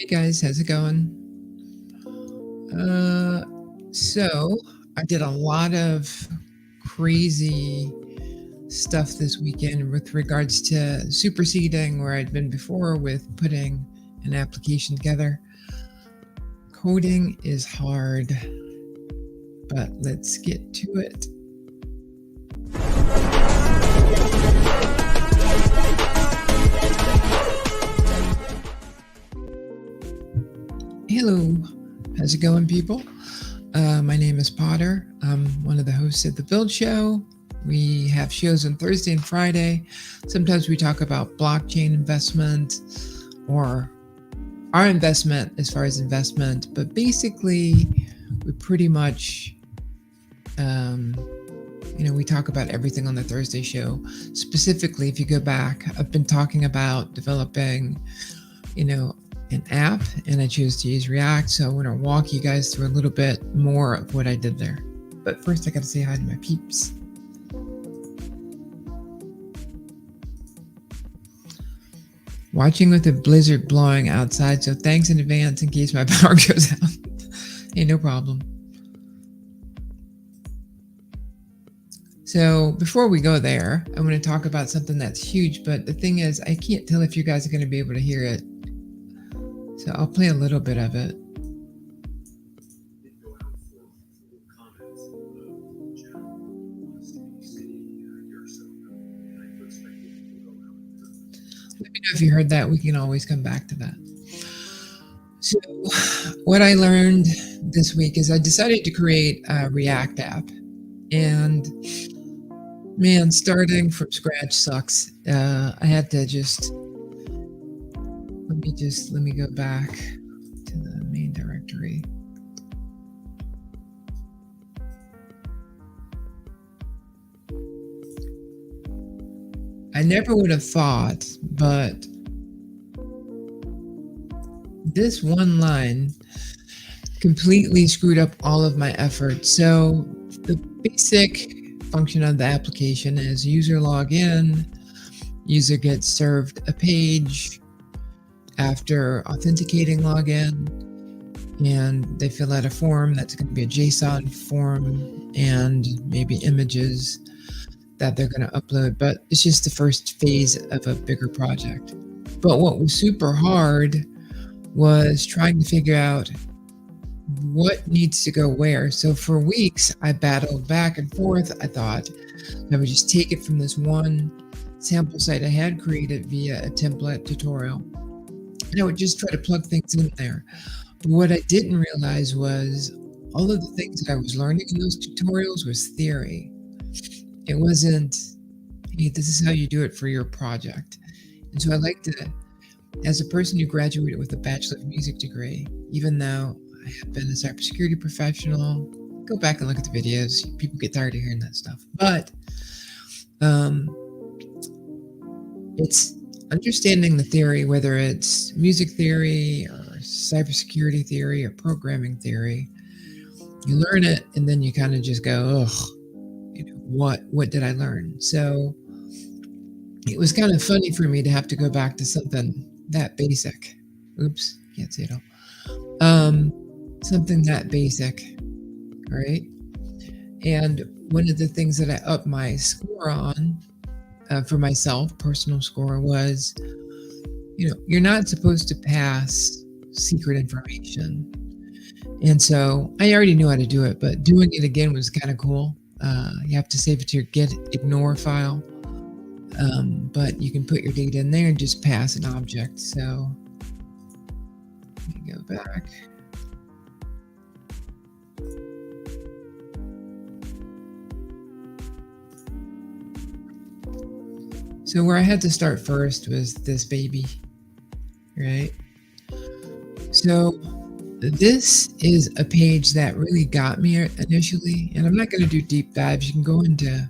Hey guys, how's it going? Uh, so I did a lot of crazy stuff this weekend with regards to superseding where I'd been before with putting an application together. Coding is hard, but let's get to it. Hello, how's it going, people? My name is Potter. I'm one of the hosts of The Build Show. We have shows on Thursday and Friday. Sometimes we talk about blockchain investment or our investment as far as investment, but basically, we pretty much, we talk about everything on the Thursday show. Specifically, if you go back, I've been talking about developing, an app, and I choose to use React. So I want to walk you guys through a little bit more of what I did there. But first, I got to say hi to my peeps. Watching with a blizzard blowing outside, so thanks in advance in case my power goes out. Hey, no problem. So before we go there, I want to talk about something that's huge, but the thing is, I can't tell if you guys are going to be able to hear it. So I'll play a little bit of it. Let me know if you heard that. We can always come back to that. So what I learned this week is I decided to create a React app. And man, starting from scratch sucks. I had to let me go back to the main directory. I never would have thought, but this one line completely screwed up all of my effort. So the basic function of the application is user login, user gets served a page after authenticating login, and they fill out a form that's going to be a JSON form and maybe images that they're going to upload, but it's just the first phase of a bigger project. But what was super hard was trying to figure out what needs to go where. So for weeks, I battled back and forth. I thought I would just take it from this one sample site I had created via a template tutorial, and I would just try to plug things in there. But what I didn't realize was all of the things that I was learning in those tutorials was theory. It wasn't, hey, this is how you do it for your project. And so I like to, as a person who graduated with a Bachelor of Music degree, even though I have been a cybersecurity professional, go back and look at the videos. People get tired of hearing that stuff. But it's understanding the theory, whether it's music theory or cybersecurity theory or programming theory. You learn it, and then you kind of just go, ugh, what did I learn? So it was kind of funny for me to have to go back to something that basic. Oops, can't say it all. Something that basic, right? And one of the things that I upped my score on for myself, personal score, was, you're not supposed to pass secret information. And so I already knew how to do it, but doing it again was kind of cool. You have to save it to your git ignore file, but you can put your data in there and just pass an object. So let me go back. So where I had to start first was this baby, right? So this is a page that really got me initially, and I'm not going to do deep dives. You can go into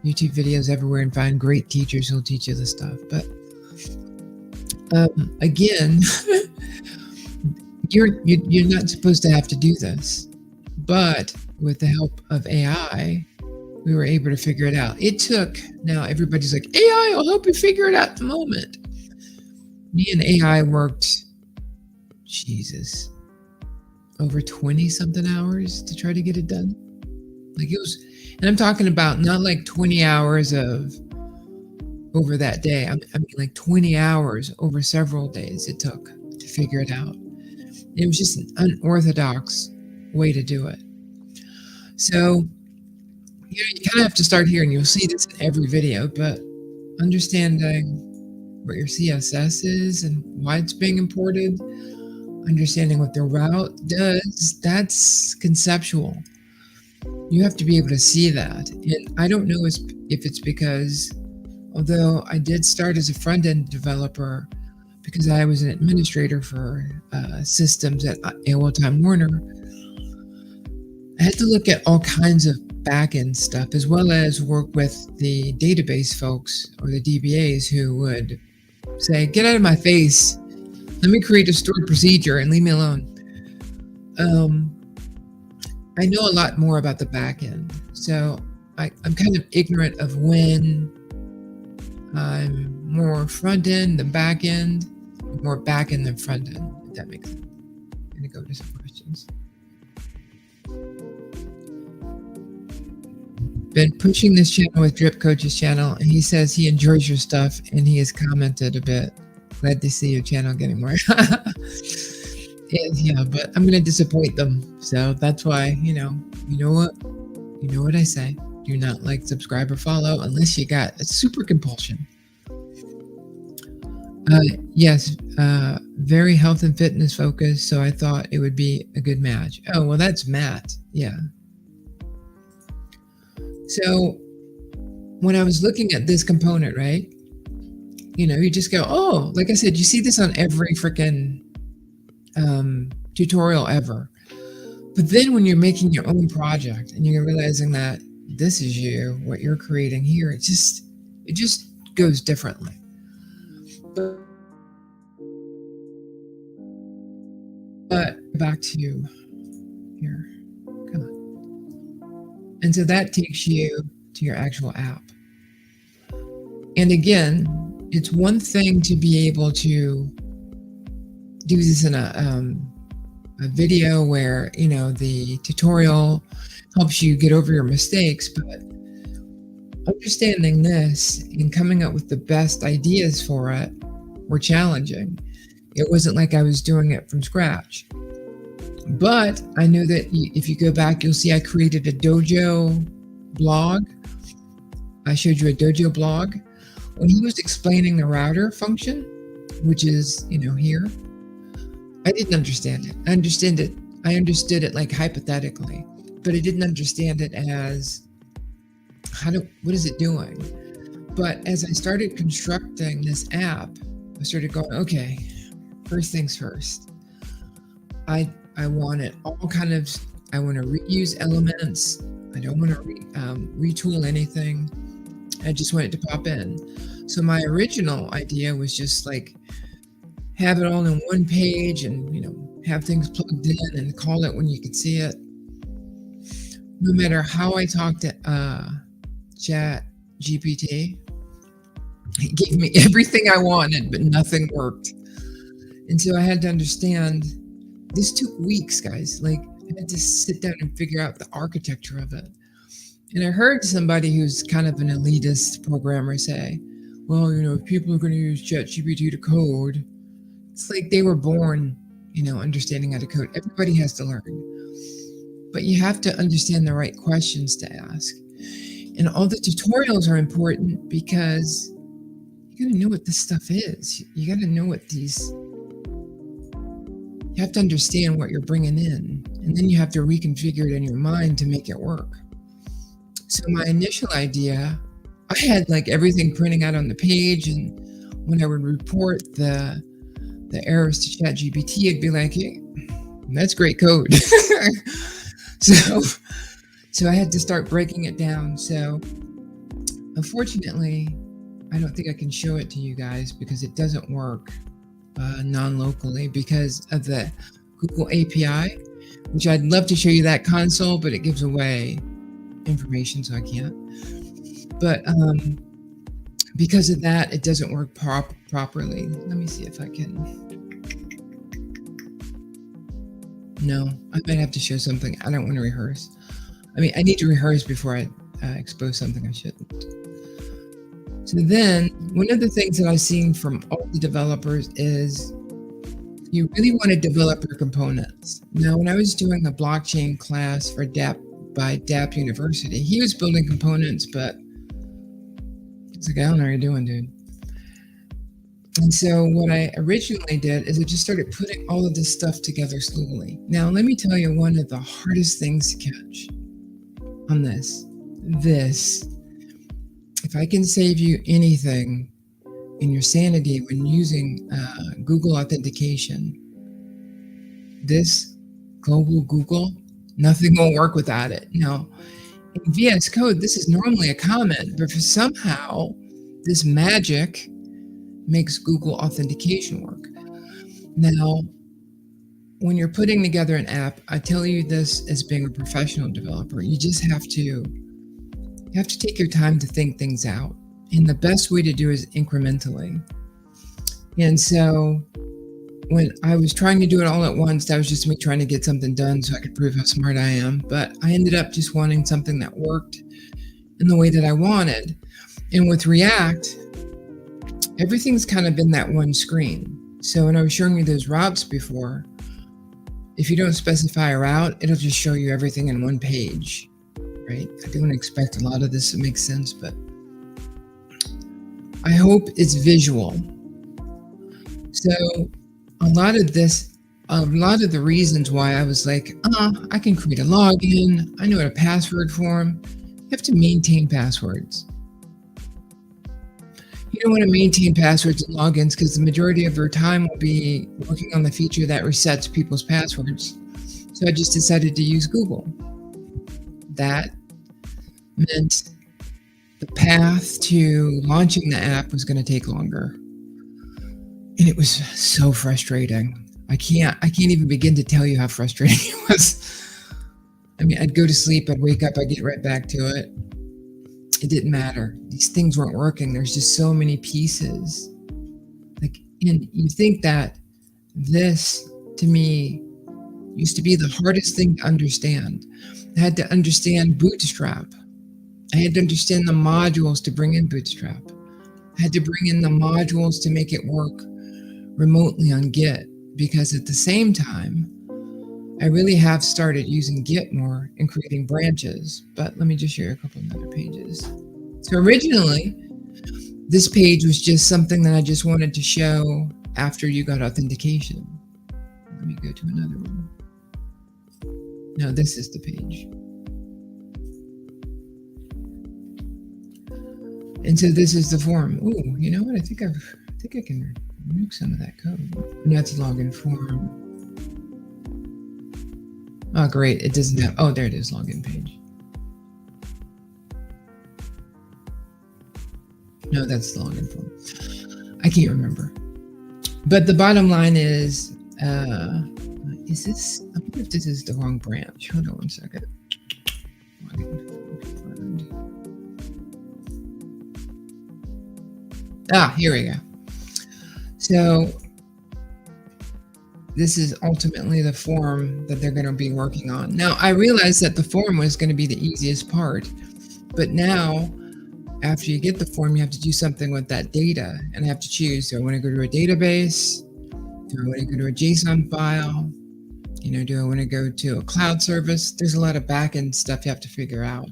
YouTube videos everywhere and find great teachers who'll teach you this stuff. But again, you're not supposed to have to do this, but with the help of AI, we were able to figure it out. Now everybody's like, AI will help you figure it out at the moment. Me and AI worked Jesus, over 20 something hours to try to get it done. Like it was, and I'm talking about not like 20 hours of over that day. I mean like 20 hours over several days it took to figure it out. It was just an unorthodox way to do it. So, you kind of have to start here, and you'll see this in every video, but understanding what your CSS is and why it's being imported, understanding what the route does, that's conceptual. You have to be able to see that. And I don't know if it's because, although I did start as a front-end developer because I was an administrator for systems at AOL Time Warner, I had to look at all kinds of back-end stuff as well as work with the database folks or the DBAs who would say, get out of my face, let me create a stored procedure and leave me alone. I know a lot more about the back end, so I'm kind of ignorant of when I'm more front end than back end, more back end than front end, if that makes sense. I'm going to go to some questions. Been pushing this channel with Drip Coach's channel, and he says he enjoys your stuff, and he has commented a bit. Glad to see your channel getting more. Yeah, but I'm gonna disappoint them, so that's why you know what I say. Do not like, subscribe, or follow unless you got a super compulsion. Yes, very health and fitness focused, so I thought it would be a good match. Oh, well, that's Matt. Yeah. So when I was looking at this component, right, you just go, oh, like I said, you see this on every freaking tutorial ever. But then when you're making your own project and you're realizing that this is what you're creating here, it just goes differently. But back to you here. Come on. And so that takes you to your actual app. And again, it's one thing to be able to do this in a video where, the tutorial helps you get over your mistakes, but understanding this and coming up with the best ideas for it were challenging. It wasn't like I was doing it from scratch. But I know that if you go back, you'll see I created a dojo blog. I showed you a dojo blog. When he was explaining the router function, which is, here, I didn't understand it. I understood it like hypothetically, but I didn't understand it as what is it doing? But as I started constructing this app, I started going, okay, first things first. I want it all I want to reuse elements. I don't want to retool anything. I just want it to pop in. So my original idea was just like have it all in one page and, have things plugged in and call it when you could see it. No matter how I talked to Chat GPT, it gave me everything I wanted, but nothing worked. And so I had to understand, this took weeks, guys. Like, I had to sit down and figure out the architecture of it. And I heard somebody who's kind of an elitist programmer say, well, if people are going to use Chat GPT to code, it's like they were born, understanding how to code. Everybody has to learn. But you have to understand the right questions to ask. And all the tutorials are important because you got to know what this stuff is. You got to know what you have to understand what you're bringing in. And then you have to reconfigure it in your mind to make it work. So my initial idea, I had like everything printing out on the page, and when I would report the errors to Chat GPT, it'd be like, hey, that's great code. So I had to start breaking it down. So unfortunately, I don't think I can show it to you guys because it doesn't work non-locally because of the Google API, which I'd love to show you that console, but it gives away information, so I can't. But because of that, it doesn't work properly. Let me see if I can. No, I might have to show something. I don't want to rehearse. I mean, I need to rehearse before I expose something I shouldn't. So then, one of the things that I've seen from all the developers is you really want to develop your components. Now, when I was doing a blockchain class for DAP University, he was building components, but it's like, I don't know what you're doing, dude. And so what I originally did is I just started putting all of this stuff together slowly. Now, let me tell you one of the hardest things to catch on this. If I can save you anything in your sanity when using Google authentication, this global Google, nothing will work without it. Now, in VS Code, this is normally a comment, but for somehow this magic makes Google authentication work. Now, when you're putting together an app, I tell you this as being a professional developer, you just have to take your time to think things out. And the best way to do it is incrementally. And so when I was trying to do it all at once, that was just me trying to get something done so I could prove how smart I am. But I ended up just wanting something that worked in the way that I wanted. And with React, everything's kind of been that one screen. So when I was showing you those routes before, if you don't specify a route, it'll just show you everything in one page, right? I don't expect a lot of this to make sense, but I hope it's visual. So a lot of the reasons why I was like, I can create a login, I know what a password form. You have to maintain passwords. You don't want to maintain passwords and logins because the majority of your time will be working on the feature that resets people's passwords. So I just decided to use Google. That meant the path to launching the app was going to take longer. And it was so frustrating. I can't even begin to tell you how frustrating it was. I mean, I'd go to sleep, I'd wake up, I'd get right back to it. It didn't matter. These things weren't working. There's just so many pieces. And you think that this, to me, used to be the hardest thing to understand. I had to understand Bootstrap. I had to understand the modules to bring in Bootstrap. I had to bring in the modules to make it work remotely on Git, because at the same time, I really have started using Git more and creating branches. But let me just share a couple of other pages. So originally, this page was just something that I just wanted to show after you got authentication. Let me go to another one. No, this is the page. And so this is the form. Ooh, you know what? I think I can remove some of that code. And that's login form. Oh, great. It doesn't have, oh, there it is, login page. No, that's the login form. I can't remember. But the bottom line is this, I wonder if this is the wrong branch. Hold on one second. Here we go. So this is ultimately the form that they're going to be working on. Now, I realized that the form was going to be the easiest part, but now after you get the form, you have to do something with that data, and I have to choose. Do I want to go to a database? Do I want to go to a JSON file? You know, do I want to go to a cloud service? There's a lot of back-end stuff you have to figure out.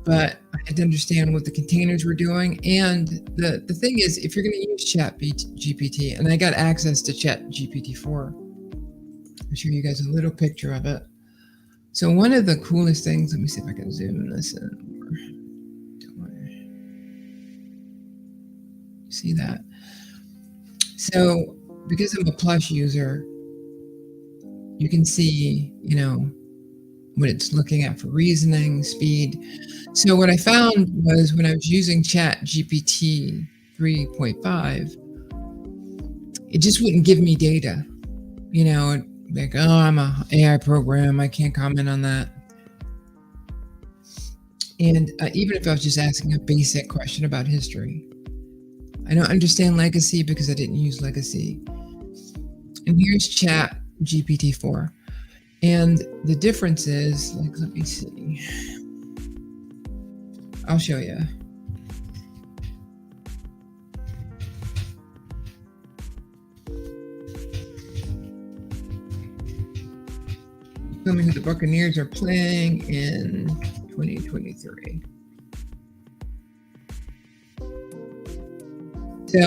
But I had to understand what the containers were doing. And the thing is, if you're going to use Chat GPT, and I got access to Chat GPT4, I'll show you guys a little picture of it. So one of the coolest things, let me see if I can zoom this in. See that? So because I'm a Plus user, you can see, you know, what it's looking at for reasoning, speed. So what I found was when I was using Chat GPT 3.5, it just wouldn't give me data. You know, like, oh, I'm a AI program, I can't comment on that. And even if I was just asking a basic question about history, I don't understand legacy because I didn't use legacy. And here's Chat GPT-4. And the difference is, like, let me see. I'll show you. Tell me who the Buccaneers are playing in 2023. So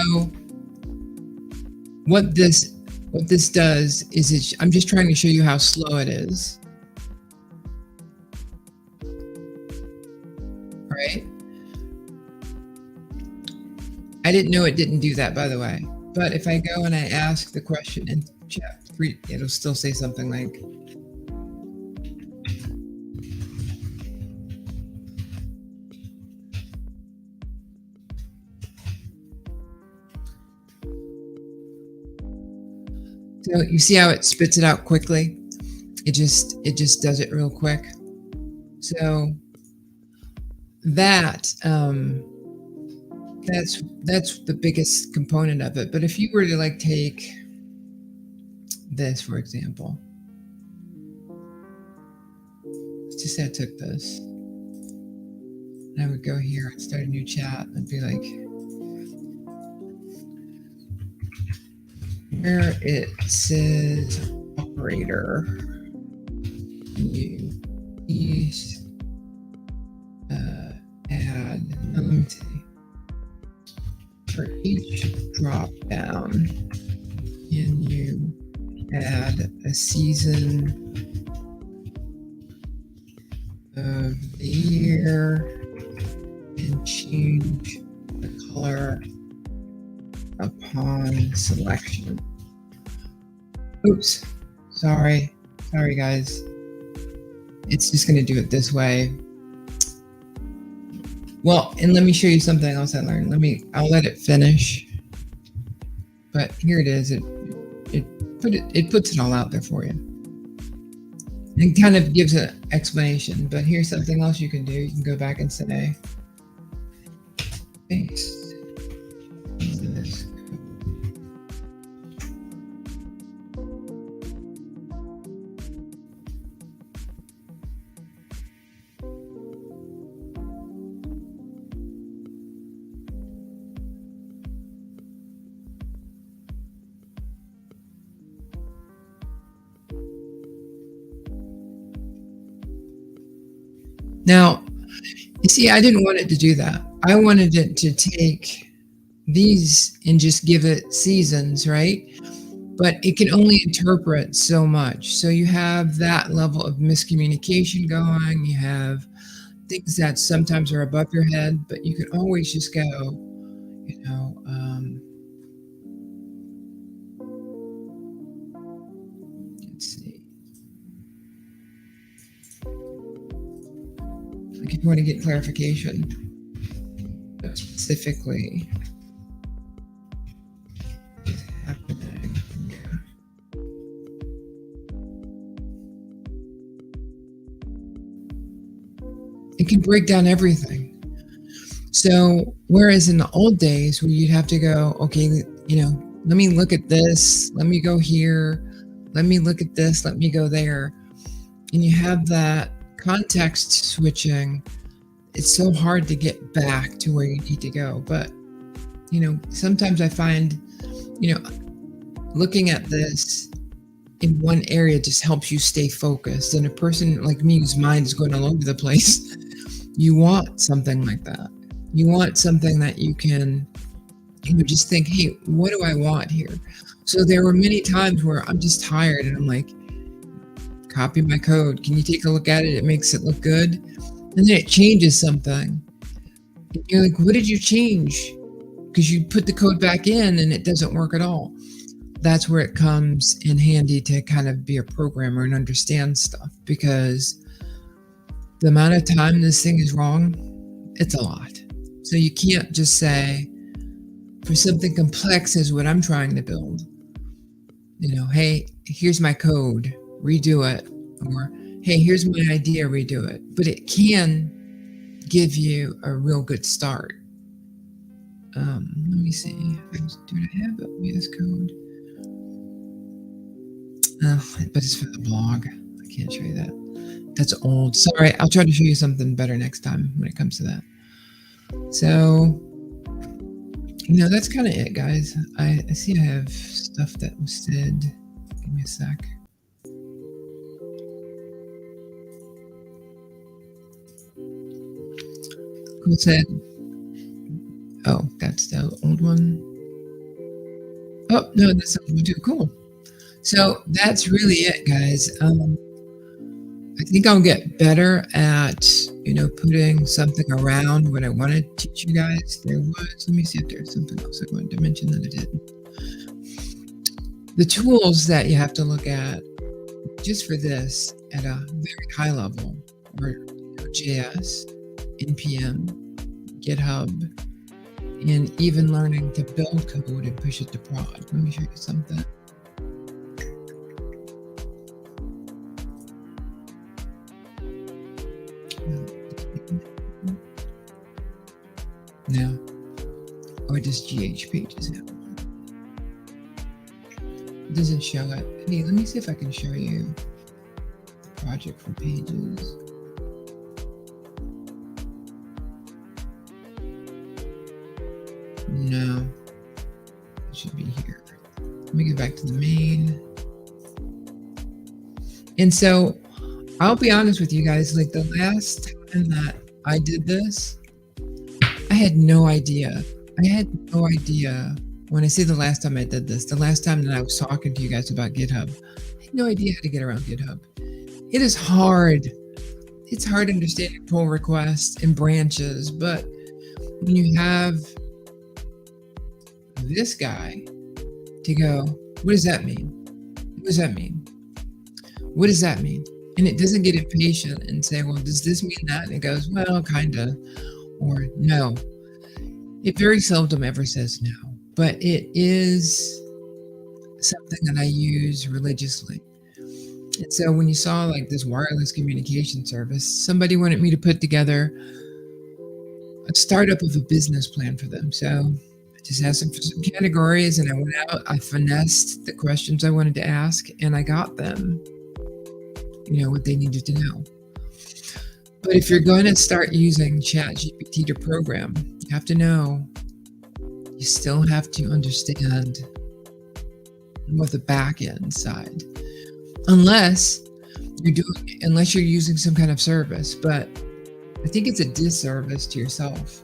what this does is I'm just trying to show you how slow it is. Right? I didn't know it didn't do that, by the way. But if I go and I ask the question in chat, it'll still say something like, so you see how it spits it out quickly? It just does it real quick. So that's the biggest component of it. But if you were to like take this, for example, let's just say I took this, and I would go here and start a new chat and be like, where it says operator, you please add, let me see, for each drop down, can you add a season of the year and change the color upon selection? Oops, sorry guys. It's just going to do it this way. Well, and let me show you something else I learned. I'll let it finish. But here it is. It puts it all out there for you. And kind of gives an explanation. But here's something else you can do. You can go back and say, paste this. Now, you see, I didn't want it to do that. I wanted it to take these and just give it seasons, right? But it can only interpret so much. So you have that level of miscommunication going. You have things that sometimes are above your head, but you can always just go, let's see. Like if you want to get clarification, specifically is happening. It can break down everything. So whereas in the old days where you'd have to go, okay, let me look at this, let me go here, let me look at this, let me go there. And you have that context switching. It's so hard to get back to where you need to go. But, sometimes I find, looking at this in one area just helps you stay focused. And a person like me whose mind is going all over the place, you want something like that. You want something that you can just think, hey, what do I want here? So there were many times where I'm just tired and I'm like, copy my code. Can you take a look at it? It makes it look good. And then it changes something. And you're like, what did you change? Because you put the code back in and it doesn't work at all. That's where it comes in handy to kind of be a programmer and understand stuff, because the amount of time this thing is wrong, it's a lot. So you can't just say, for something complex as what I'm trying to build, hey, here's my code, redo it. Or, hey, here's my idea, redo it. But it can give you a real good start. Let me see. Do I have VS Code? Oh, but it's for the blog. I Can't show you that. That's old. Sorry, I'll try to show you something better next time when it comes to that. So, that's kind of it, guys. I see I have stuff that was said. Give me a sec. Cool said. Oh, that's the old one. Oh, no, that's something too cool. So that's really it, guys. I think I'll get better at, putting something around what I want to teach you guys. Let me see if there's something else I wanted to mention that I didn't. The tools that you have to look at just for this at a very high level are JS, NPM, GitHub, and even learning to build code and push it to prod. Let me show you something. Now, or does GH pages have one? It doesn't show it. Hey, let me see if I can show you the project for pages. No, it should be here. Let me go back to the main. And so I'll be honest with you guys, like the last time that I did this, I had no idea. When I say the last time I did this, the last time that I was talking to you guys about GitHub, I had no idea how to get around GitHub. It is hard. It's hard understanding pull requests and branches, but when you have this guy to go, what does that mean? What does that mean? What does that mean? And it doesn't get impatient and say, well, does this mean that? And it goes, well, kind of, or no. It very seldom ever says no, but it is something that I use religiously. And so when you saw like this wireless communication service, somebody wanted me to put together a startup of a business plan for them. So I just asked them for some categories and I went out, I finessed the questions I wanted to ask, and I got them, what they needed to know. But if you're going to start using Chat GPT to program, you have to know, you still have to understand what the back end side, unless you're using some kind of service. But I think it's a disservice to yourself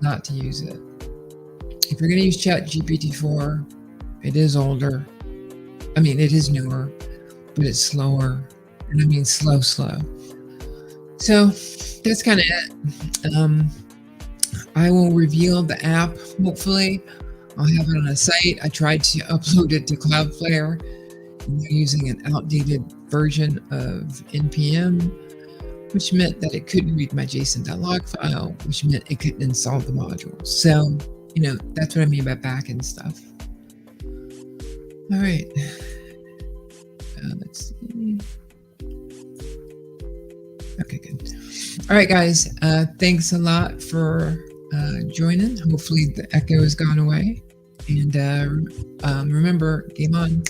not to use it. If you're going to use Chat GPT4, it is older. I mean, it is newer, but it's slower. And I mean slow. So that's kind of it. I will reveal the app, hopefully. I'll have it on a site. I tried to upload it to Cloudflare. And they're using an outdated version of NPM, which meant that it couldn't read my JSON.log file, which meant it couldn't install the modules. So, that's what I mean by backend stuff. All right. Let's see. Okay, good. All right, guys. Thanks a lot for joining. Hopefully the echo has gone away. And remember, game on.